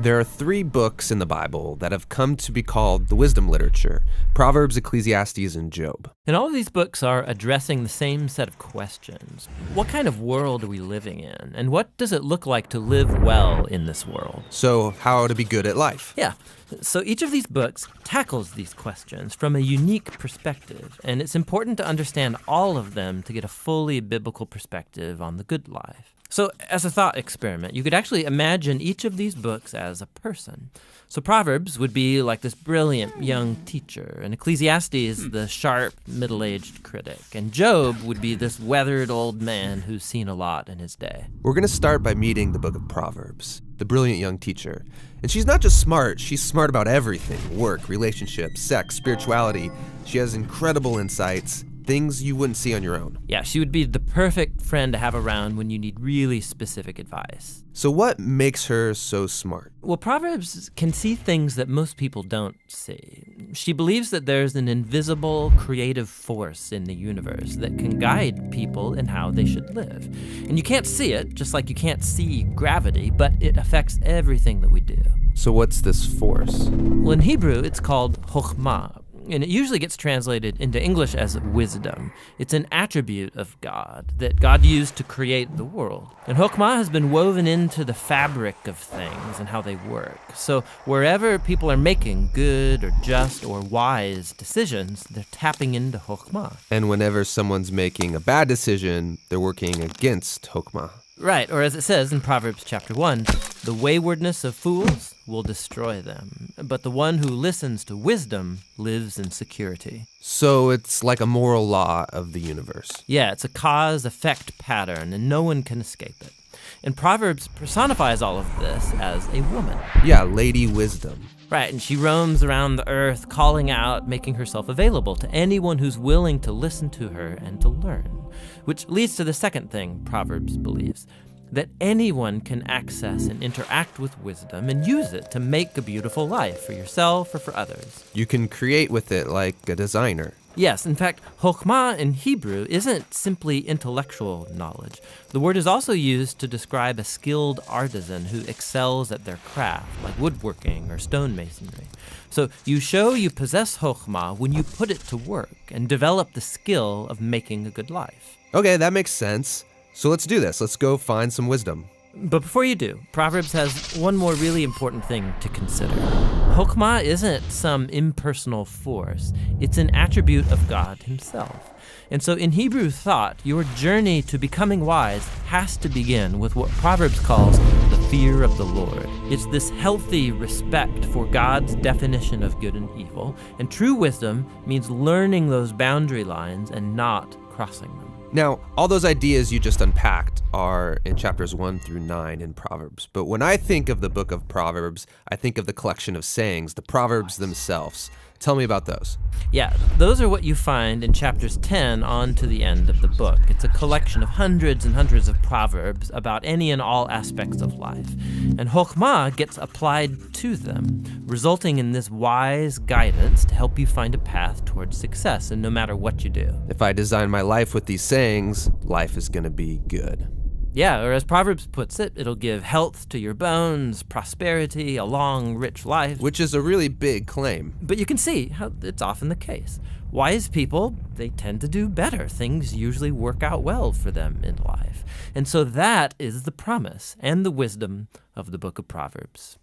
There are 3 books in the Bible that have come to be called the wisdom literature: Proverbs, Ecclesiastes, and Job. And all of these books are addressing the same set of questions. What kind of world are we living in? And what does it look like to live well in this world? So, how to be good at life. Yeah. So each of these books tackles these questions from a unique perspective, and it's important to understand all of them to get a fully biblical perspective on the good life. So as a thought experiment, you could actually imagine each of these books as a person. So Proverbs would be like this brilliant young teacher, and Ecclesiastes the sharp, middle-aged critic, and Job would be this weathered old man who's seen a lot in his day. We're going to start by meeting the Book of Proverbs, the brilliant young teacher. And she's not just smart, she's smart about everything: work, relationships, sex, spirituality. She has incredible insights, things you wouldn't see on your own. Yeah, she would be the perfect friend to have around when you need really specific advice. So what makes her so smart? Well, Proverbs can see things that most people don't see. She believes that there's an invisible creative force in the universe that can guide people in how they should live. And you can't see it, just like you can't see gravity, but it affects everything that we do. So what's this force? Well, in Hebrew, it's called chokhmah, and it usually gets translated into English as wisdom. It's an attribute of God that God used to create the world. And chokhmah has been woven into the fabric of things and how they work. So wherever people are making good or just or wise decisions, they're tapping into chokhmah. And whenever someone's making a bad decision, they're working against chokhmah. Right, or as it says in Proverbs chapter 1, the waywardness of fools will destroy them, but the one who listens to wisdom lives in security. So it's like a moral law of the universe. Yeah, it's a cause-effect pattern, and no one can escape it. And Proverbs personifies all of this as a woman. Yeah, Lady Wisdom. Right, and she roams around the earth, calling out, making herself available to anyone who's willing to listen to her and to learn. Which leads to the second thing Proverbs believes, that anyone can access and interact with wisdom and use it to make a beautiful life for yourself or for others. You can create with it like a designer. Yes, in fact, chokhmah in Hebrew isn't simply intellectual knowledge. The word is also used to describe a skilled artisan who excels at their craft, like woodworking or stonemasonry. So you show you possess chokhmah when you put it to work and develop the skill of making a good life. Okay, that makes sense. So let's do this. Let's go find some wisdom. But before you do, Proverbs has one more really important thing to consider. Chokhmah isn't some impersonal force. It's an attribute of God himself. And so in Hebrew thought, your journey to becoming wise has to begin with what Proverbs calls the fear of the Lord. It's this healthy respect for God's definition of good and evil. And true wisdom means learning those boundary lines and not crossing them. Now, all those ideas you just unpacked are in chapters 1 through 9 in Proverbs. But when I think of the book of Proverbs, I think of the collection of sayings, the Proverbs themselves. Tell me about those. Yeah, those are what you find in chapters 10 on to the end of the book. It's a collection of hundreds and hundreds of proverbs about any and all aspects of life. And chokhmah gets applied to them, resulting in this wise guidance to help you find a path towards success, and no matter what you do. If I design my life with these sayings, life is going to be good. Yeah, or as Proverbs puts it, it'll give health to your bones, prosperity, a long, rich life. Which is a really big claim. But you can see how it's often the case. Wise people, they tend to do better. Things usually work out well for them in life. And so that is the promise and the wisdom of the book of Proverbs.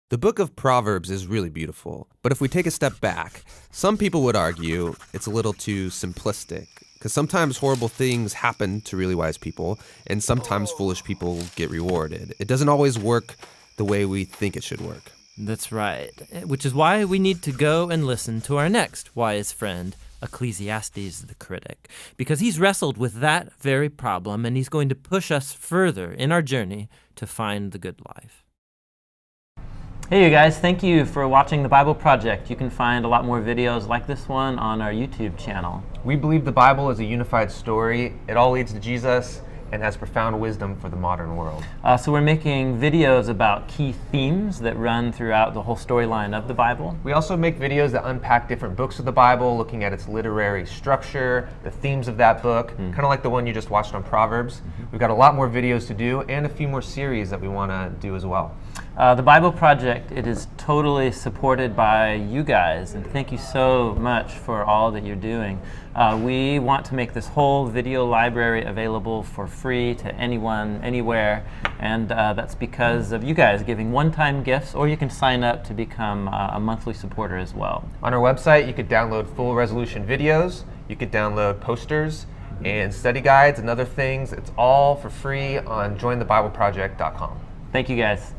The book of Proverbs is really beautiful, but if we take a step back, some people would argue it's a little too simplistic. Because sometimes horrible things happen to really wise people, and sometimes foolish people get rewarded. It doesn't always work the way we think it should work. That's right, which is why we need to go and listen to our next wise friend, Ecclesiastes the critic, because he's wrestled with that very problem, and he's going to push us further in our journey to find the good life. Hey you guys, thank you for watching the Bible Project. You can find a lot more videos like this one on our YouTube channel. We believe the Bible is a unified story. It all leads to Jesus and has profound wisdom for the modern world. So we're making videos about key themes that run throughout the whole storyline of the Bible. We also make videos that unpack different books of the Bible, looking at its literary structure, the themes of that book, kind of like the one you just watched on Proverbs. We've got a lot more videos to do and a few more series that we want to do as well. The Bible Project, it is totally supported by you guys, and thank you so much for all that you're doing. We want to make this whole video library available for free to anyone, anywhere, and that's because of you guys giving one-time gifts, or you can sign up to become a monthly supporter as well. On our website, you could download full resolution videos, you could download posters and study guides and other things. It's all for free on jointhebibleproject.com. Thank you guys.